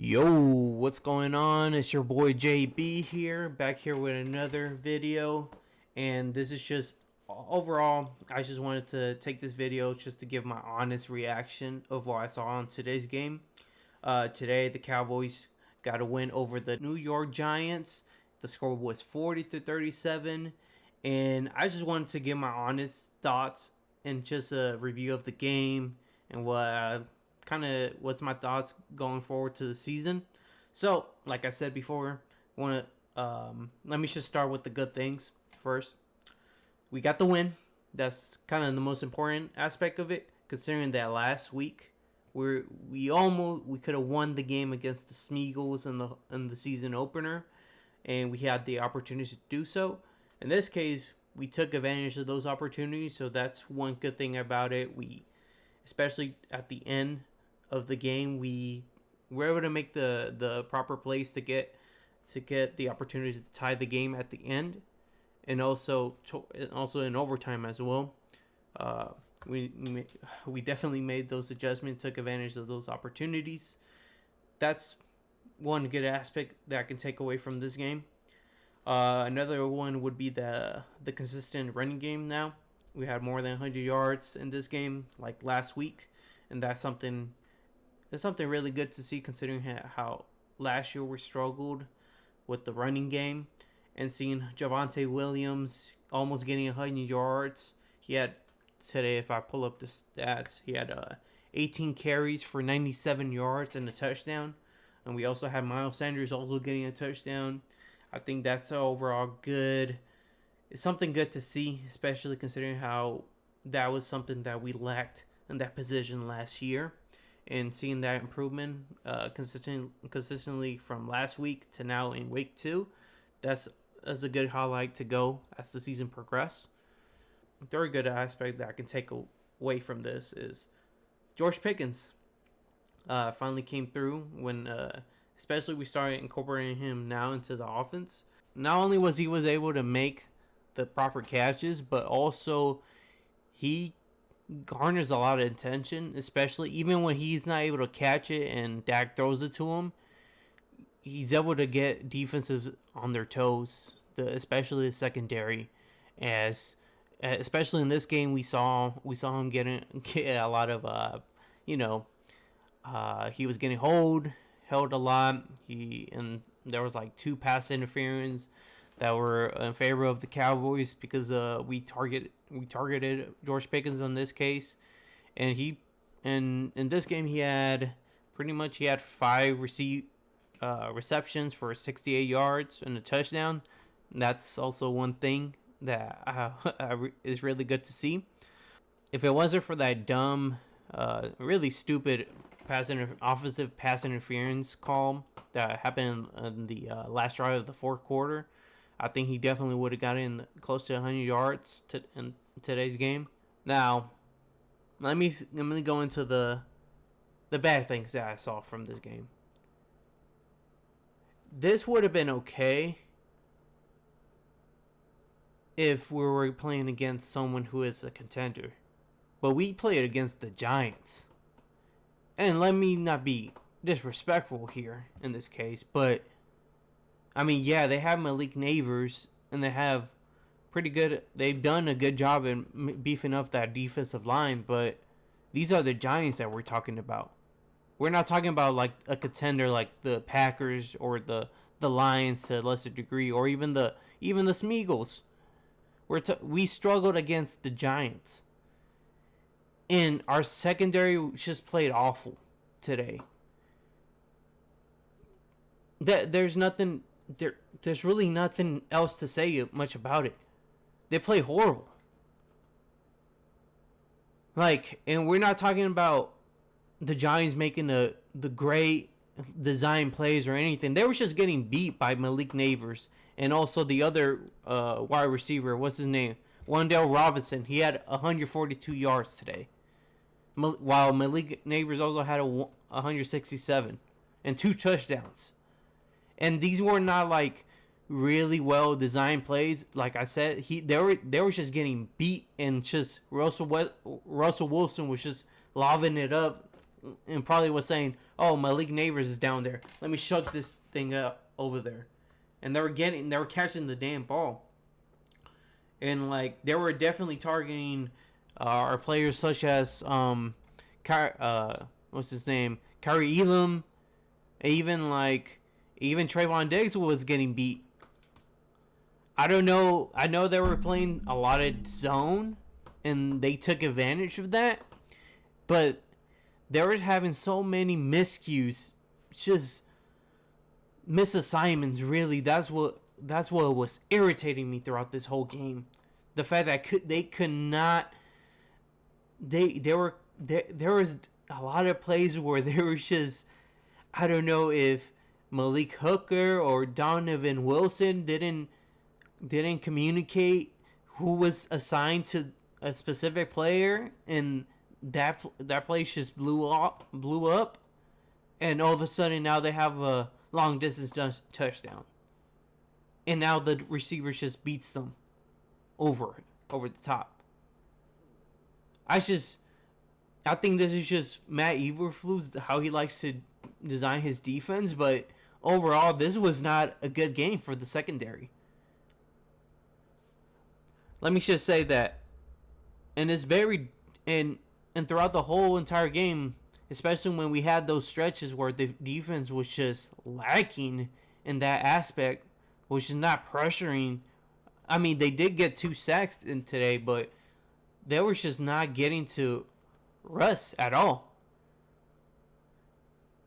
Yo, what's going on? It's your boy JB here, back here with another video. And this is just overall, I just wanted to take this video just to give my honest reaction of what I saw on today's game. Today, the Cowboys got a win over the New York Giants. The score was 40-37. And I just wanted to give my honest thoughts and just a review of the game and what's my thoughts going forward to the season. So, like I said before, let me just start with the good things first. We got the win. That's kind of the most important aspect of it, considering that last week we could have won the game against the Smeagol's in the season opener, and we had the opportunity to do so. In this case, we took advantage of those opportunities, so that's one good thing about it. Especially at the end of the game, we were able to make the proper plays to get the opportunity to tie the game at the end, and also in overtime as well. We definitely made those adjustments, took advantage of those opportunities. That's one good aspect that I can take away from this game. Another one would be the consistent running game. Now we had more than 100 yards in this game like last week, and that's something really good to see, considering how last year we struggled with the running game. And seeing Javonte Williams almost getting 100 yards. He had today, if I pull up the stats, he had 18 carries for 97 yards and a touchdown. And we also had Miles Sanders also getting a touchdown. I think that's overall good. It's something good to see, especially considering how that was something that we lacked in that position last year. And seeing that improvement consistently from last week to now in week 2, that's a good highlight to go as the season progresses. Third good aspect that I can take away from this is George Pickens finally came through when especially we started incorporating him now into the offense. Not only was he able to make the proper catches, but also he garners a lot of attention, especially even when he's not able to catch it and Dak throws it to him. He's able to get defenses on their toes, especially the secondary. Especially in this game, we saw him get a lot of he was getting held a lot. And there was like 2 pass interference that were in favor of the Cowboys because we targeted George Pickens in this case, and in this game he had 5 receptions for 68 yards and a touchdown. And that's also one thing that is really good to see. If it wasn't for that dumb, really stupid offensive pass interference call that happened in the last drive of the fourth quarter, I think he definitely would have gotten close to 100 yards in today's game. Now, let me go into the bad things that I saw from this game. This would have been okay if we were playing against someone who is a contender, but we played against the Giants. And let me not be disrespectful here in this case, but I mean, yeah, they have Malik Neighbors, and they've done a good job in beefing up that defensive line, but these are the Giants that we're talking about. We're not talking about like a contender like the Packers or the Lions to a lesser degree, or even the Smeagol's. We struggled against the Giants, and our secondary just played awful today. There's really nothing else to say much about it. They play horrible. And we're not talking about the Giants making the great design plays or anything. They were just getting beat by Malik Neighbors and also the other wide receiver. What's his name? Wan'Dale Robinson. He had 142 yards today, while Malik Neighbors also had 167 and 2 touchdowns. And these were not like really well designed plays. Like I said, they were just getting beat, and just Russell Wilson was just lobbing it up and probably was saying, "Oh, Malik Neighbors is down there. Let me shut this thing up over there." And they were catching the damn ball, and like they were definitely targeting our players such as what's his name, Kyrie Elam, even Trayvon Diggs was getting beat. I don't know. I know they were playing a lot of zone, and they took advantage of that. But they were having so many miscues, just misassignments. Really, that's what was irritating me throughout this whole game. The fact that they could not. There was a lot of plays where there was just, I don't know if Malik Hooker or Donovan Wilson didn't communicate who was assigned to a specific player, and that place just blew up, and all of a sudden now they have a long distance touchdown, and now the receivers just beats them over the top. I think this is just Matt Eberflus, how he likes to design his defense, but overall this was not a good game for the secondary. Let me just say that, and it's very and throughout the whole entire game, especially when we had those stretches where the defense was just lacking in that aspect, which is not pressuring. I mean, they did get 2 sacks in today, but they were just not getting to Russ at all.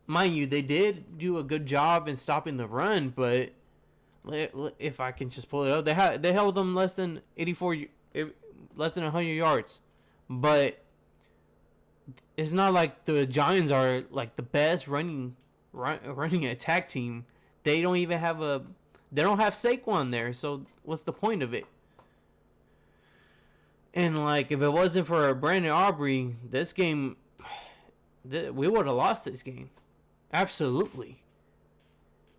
Mind you, they did do a good job in stopping the run, but if I can just pull it up, they held them less than 100 yards. But it's not like the Giants are like the best running attack team. They don't have Saquon there, so what's the point of it? And like, if it wasn't for Brandon Aubrey, this game, we would have lost this game, absolutely.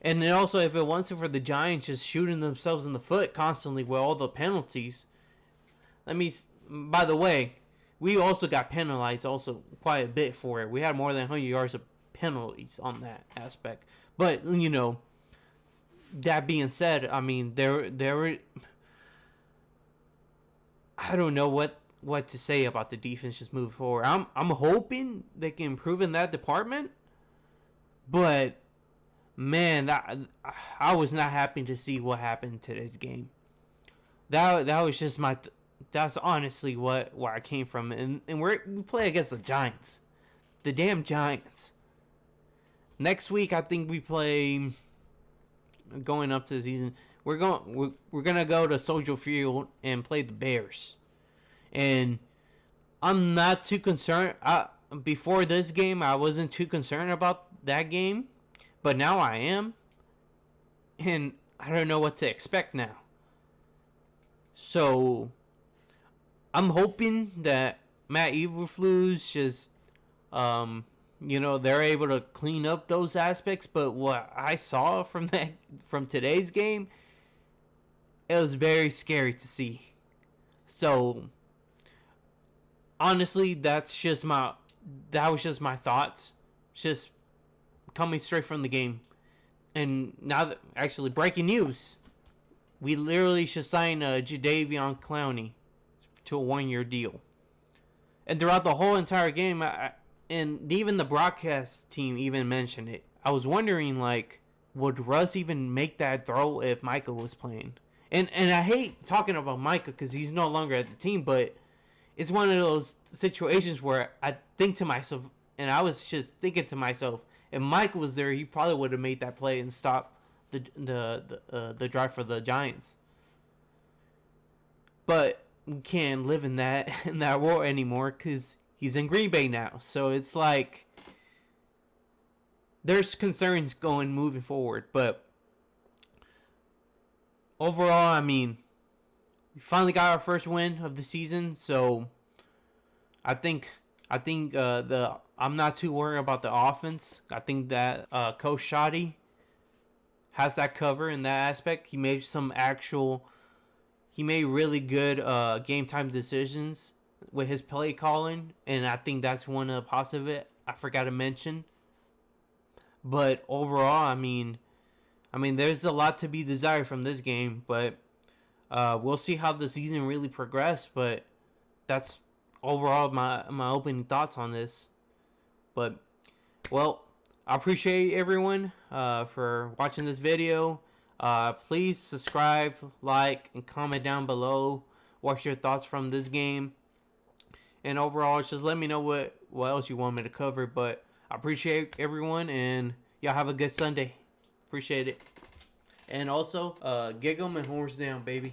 And then also, if it wasn't for the Giants just shooting themselves in the foot constantly with all the penalties. By the way, we also got penalized also quite a bit for it. We had more than 100 yards of penalties on that aspect. But, that being said, I mean, there were, I don't know what to say about the defense just moving forward. I'm hoping they can improve in that department. But man, I was not happy to see what happened in today's game. That was just that's honestly where I came from. And we play against the Giants. The damn Giants. Next week, I think we play, going up to the season, we're gonna go to Soldier Field and play the Bears. And I'm not too concerned. Before this game, I wasn't too concerned about that game. But now I am. And I don't know what to expect now. So I'm hoping that Matt Eberflus just, they're able to clean up those aspects. But what I saw from today's game, it was very scary to see. So honestly, that was just my thoughts, just coming straight from the game. And now actually breaking news, we literally should sign Jadeveon Clowney to a 1-year deal. And throughout the whole entire game, and even the broadcast team even mentioned it, I was wondering, like, would Russ even make that throw if Micah was playing? And I hate talking about Micah because he's no longer at the team, but it's one of those situations where I think to myself, and I was just thinking to myself, if Micah was there, he probably would have made that play and stopped the drive for the Giants. But we can't live in that world anymore because he's in Green Bay now. So it's like there's concerns moving forward, but overall, I mean, we finally got our first win of the season, so I think I'm not too worried about the offense. I think that Coach Shoddy has that cover in that aspect. He made really good game time decisions with his play calling, and I think that's one of the positive I forgot to mention. But overall, there's a lot to be desired from this game, but we'll see how the season really progresses. But that's overall my opening thoughts on this. But well, I appreciate everyone for watching this video. Please subscribe, like, and comment down below what's your thoughts from this game. And overall, just let me know what else you want me to cover. But I appreciate everyone, and y'all have a good Sunday. Appreciate it. And also, gig 'em and horns down, baby.